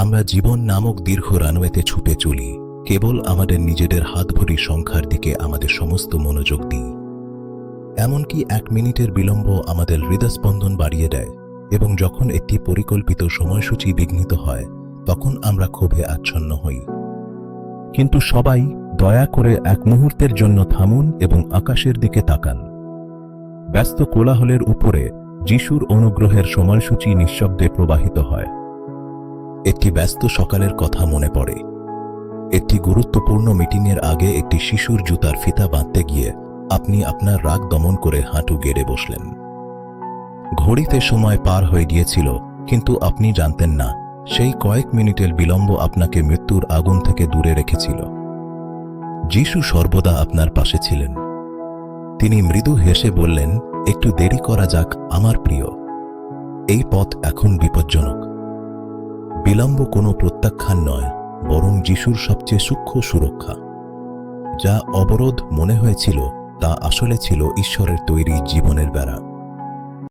আমরা জীবন নামক দীর্ঘ রানওয়েতে ছুটে চলি, কেবল আমাদের নিজেদের হাতভরি সংখ্যার দিকে আমাদের সমস্ত মনোযোগ দিই। এমনকি 1 মিনিটের বিলম্ব আমাদের হৃদস্পন্দন বাড়িয়ে দেয়, এবং যখন একটি পরিকল্পিত সময়সূচি বিঘ্নিত হয় তখন আমরা ক্ষোভে আচ্ছন্ন হই। কিন্তু সবাই দয়া করে 1 মুহূর্তের জন্য থামুন এবং আকাশের দিকে তাকান। ব্যস্ত কোলাহলের উপরে যিশুর অনুগ্রহের সময়সূচি নিঃশব্দে প্রবাহিত হয়। একটি ব্যস্ত সকালের কথা মনে পড়ে। একটি গুরুত্বপূর্ণ মিটিংয়ের আগে একটি শিশুর জুতার ফিতা বাঁধতে গিয়ে আপনি আপনার রাগ দমন করে হাঁটু গেড়ে বসলেন। ঘড়িতে সময় পার হয়ে গিয়েছিল, কিন্তু আপনি জানতেন না সেই কয়েক মিনিটের বিলম্ব আপনাকে মৃত্যুর আগুন থেকে দূরে রেখেছিল। যিশু সর্বদা আপনার পাশে ছিলেন। তিনি মৃদু হেসে বললেন, একটু দেরি করা যাক আমার প্রিয়, এই পথ এখন বিপজ্জনক। বিলম্ব কোনো প্রত্যাখ্যান নয়, বরং যিশুর সবচেয়ে সূক্ষ্ম সুরক্ষা। যা অবরোধ মনে হয়েছিল তা আসলে ছিল ঈশ্বরের তৈরি জীবনের বেড়া।